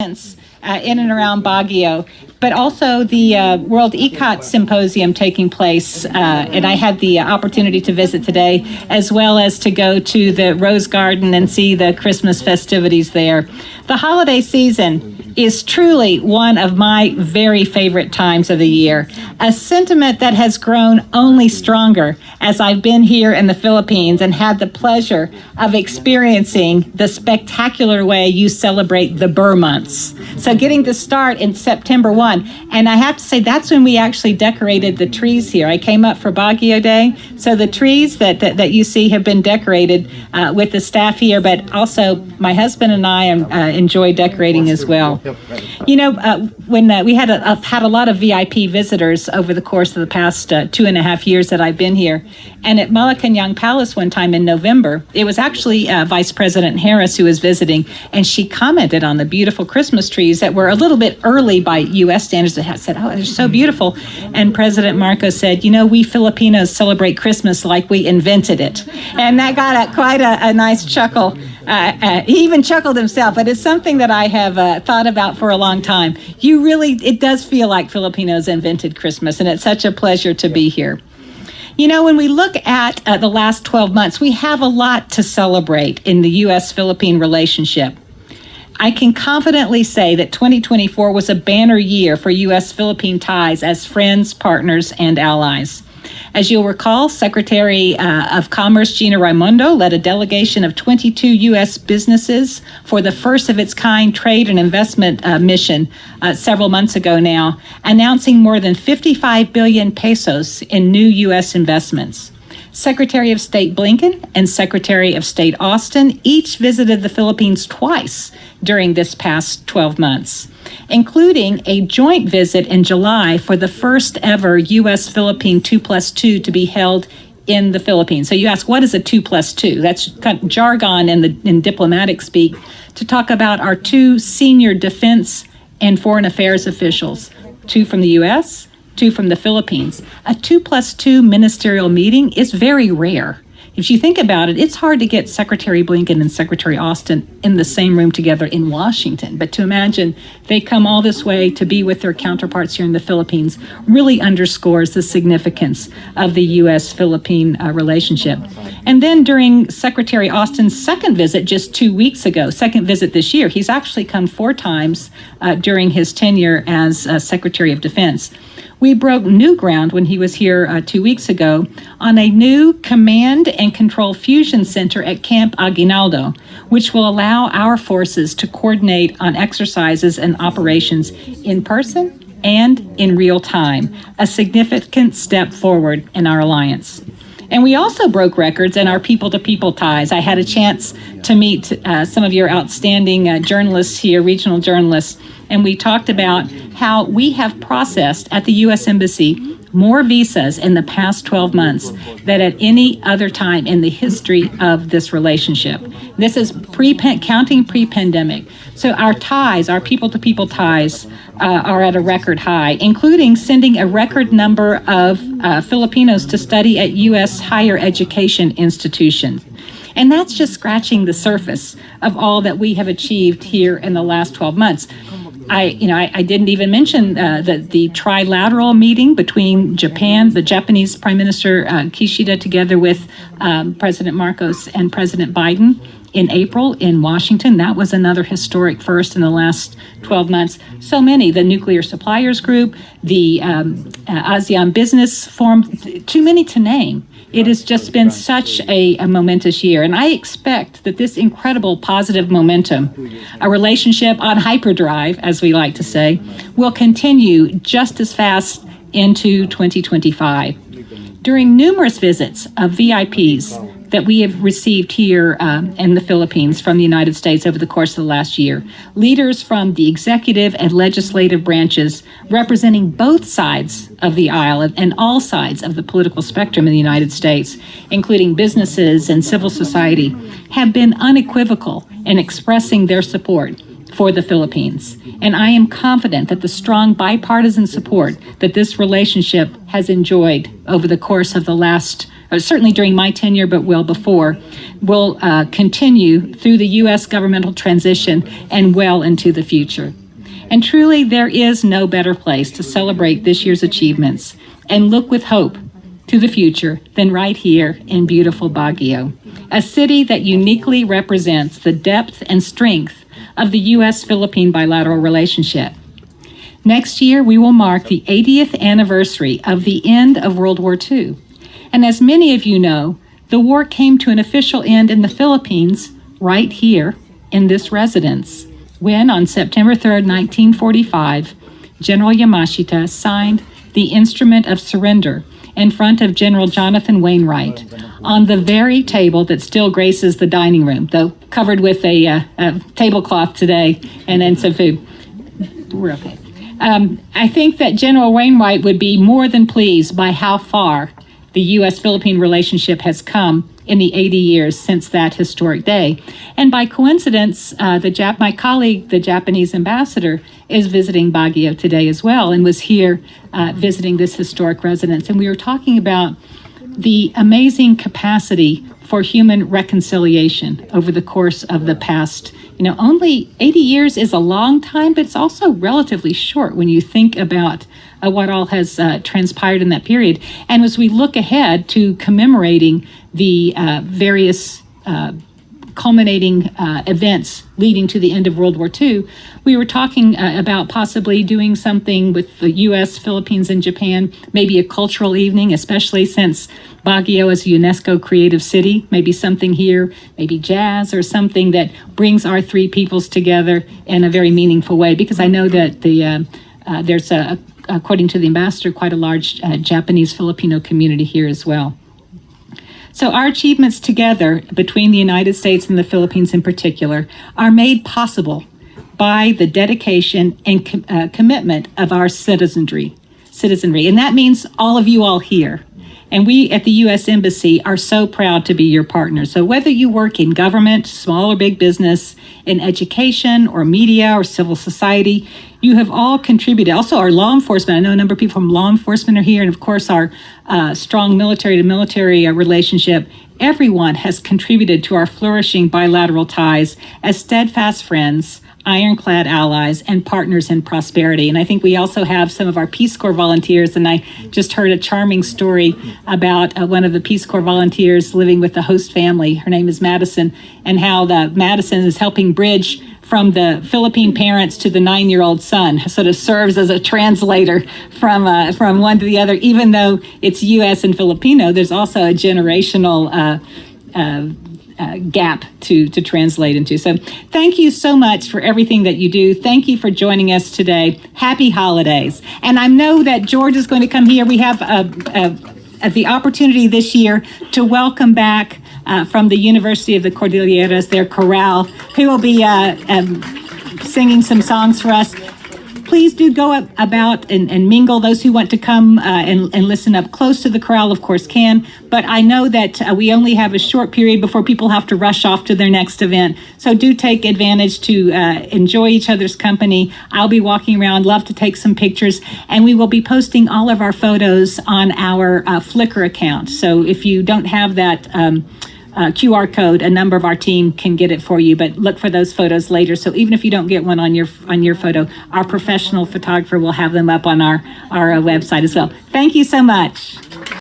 In and around Baguio, but also the World ECOT Symposium taking place. And I had the opportunity to visit today, as well as to go to the Rose Garden and see the Christmas festivities there. The holiday season is truly one of my very favorite times of the year, a sentiment that has grown only stronger as I've been here in the Philippines and had the pleasure of experiencing the spectacular way you celebrate the Burr months. So getting to start in September 1, and I have to say that's when we actually decorated the trees here. I came up for Baguio Day, so the trees that you see have been decorated with the staff here, but also my husband and I enjoy decorating as well. You know, when we had a lot of VIP visitors over the course of the past 2.5 years that I've been here, and at Malacanang Palace one time in November, it was actually Vice President Harris who was visiting, and she commented on the beautiful Christmas trees that were a little bit early by U.S. standards. That had said, "Oh, they're so beautiful," and President Marcos said, "You know, we Filipinos celebrate Christmas like we invented it," and that got quite a nice chuckle. He even chuckled himself, but it's something that I have thought about for a long time. It does feel like Filipinos invented Christmas, and it's such a pleasure to be here. You know, when we look at the last 12 months, we have a lot to celebrate in the U.S.-Philippine relationship. I can confidently say that 2024 was a banner year for U.S.-Philippine ties as friends, partners, and allies. As you'll recall, Secretary of Commerce Gina Raimondo led a delegation of 22 U.S. businesses for the first of its kind trade and investment mission several months ago now, announcing more than 55 billion pesos in new U.S. investments. Secretary of State Blinken and Secretary of State Austin each visited the Philippines twice during this past 12 months, including a joint visit in July for the first ever U.S.-Philippine 2+2 to be held in the Philippines. So you ask, what is a 2+2? That's kind of jargon in diplomatic speak to talk about our two senior defense and foreign affairs officials, two from the U.S., two from the Philippines. A 2+2 ministerial meeting is very rare. If you think about it, it's hard to get Secretary Blinken and Secretary Austin in the same room together in Washington. But to imagine they come all this way to be with their counterparts here in the Philippines really underscores the significance of the U.S.-Philippine relationship. And then during Secretary Austin's second visit just 2 weeks ago, second visit this year, he's actually come 4 times during his tenure as Secretary of Defense. We broke new ground when he was here 2 weeks ago on a new command and control fusion center at Camp Aguinaldo, which will allow our forces to coordinate on exercises and operations in person and in real time, a significant step forward in our alliance. And we also broke records in our people-to-people ties. I had a chance to meet some of your outstanding journalists here, regional journalists, and we talked about how we have processed at the U.S. Embassy more visas in the past 12 months than at any other time in the history of this relationship. This is counting pre-pandemic. So our ties, our people-to-people ties, are at a record high, including sending a record number of Filipinos to study at U.S. higher education institutions. And that's just scratching the surface of all that we have achieved here in the last 12 months. I didn't even mention the trilateral meeting between Japan, the Japanese Prime Minister Kishida, together with President Marcos and President Biden in April in Washington. That was another historic first in the last 12 months. So many, the Nuclear Suppliers Group, the ASEAN Business Forum, too many to name. It has just been such a momentous year, and I expect that this incredible positive momentum, a relationship on hyperdrive, as we like to say, will continue just as fast into 2025. During numerous visits of VIPs that we have received here in the Philippines from the United States over the course of the last year, leaders from the executive and legislative branches representing both sides of the aisle and all sides of the political spectrum in the United States, including businesses and civil society, have been unequivocal in expressing their support for the Philippines. And I am confident that the strong bipartisan support that this relationship has enjoyed over the course of the last or certainly during my tenure, but well before, will continue through the U.S. governmental transition and well into the future. And truly, there is no better place to celebrate this year's achievements and look with hope to the future than right here in beautiful Baguio, a city that uniquely represents the depth and strength of the U.S.-Philippine bilateral relationship. Next year, we will mark the 80th anniversary of the end of World War II. And as many of you know, the war came to an official end in the Philippines right here in this residence, when on September 3rd, 1945, General Yamashita signed the Instrument of Surrender in front of General Jonathan Wainwright on the very table that still graces the dining room, though covered with a tablecloth today and then some food. We're okay. I think that General Wainwright would be more than pleased by how far the U.S.-Philippine relationship has come in the 80 years since that historic day. And by coincidence, my colleague, the Japanese ambassador, is visiting Baguio today as well and was here visiting this historic residence. And we were talking about the amazing capacity for human reconciliation over the course of the past. Only 80 years is a long time, but it's also relatively short when you think about what all has transpired in that period. And as we look ahead to commemorating the various culminating events leading to the end of World War II, we were talking about possibly doing something with the U.S., Philippines, and Japan, maybe a cultural evening, especially since Baguio is a UNESCO creative city, maybe something here, maybe jazz or something that brings our three peoples together in a very meaningful way, because I know that there's, according to the ambassador, quite a large Japanese-Filipino community here as well. So our achievements together between the United States and the Philippines in particular are made possible by the dedication and commitment of our citizenry. And that means all of you all here. And we at the U.S. Embassy are so proud to be your partners. So whether you work in government, small or big business, in education or media or civil society, you have all contributed. Also, our law enforcement, I know a number of people from law enforcement are here, and of course our strong military-to-military relationship. Everyone has contributed to our flourishing bilateral ties as steadfast friends, ironclad allies, and partners in prosperity. And I think we also have some of our Peace Corps volunteers, and I just heard a charming story about one of the Peace Corps volunteers living with the host family. Her name is Madison, and how the Madison is helping bridge from the Philippine parents to the 9-year-old son, sort of serves as a translator from one to the other. Even though it's U.S. and Filipino, there's also a generational gap to translate into. So thank you so much for everything that you do. Thank you for joining us today. Happy holidays. And I know that George is going to come here. We have the opportunity this year to welcome back from the University of the Cordilleras, their chorale, who will be singing some songs for us. Please do go about and mingle. Those who want to come and listen up close to the chorale, of course, can. But I know that we only have a short period before people have to rush off to their next event. So do take advantage to enjoy each other's company. I'll be walking around, love to take some pictures, and we will be posting all of our photos on our Flickr account. So if you don't have that QR code, a number of our team can get it for you, but look for those photos later. So even if you don't get one on your photo, our professional photographer will have them up on our website as well. Thank you so much.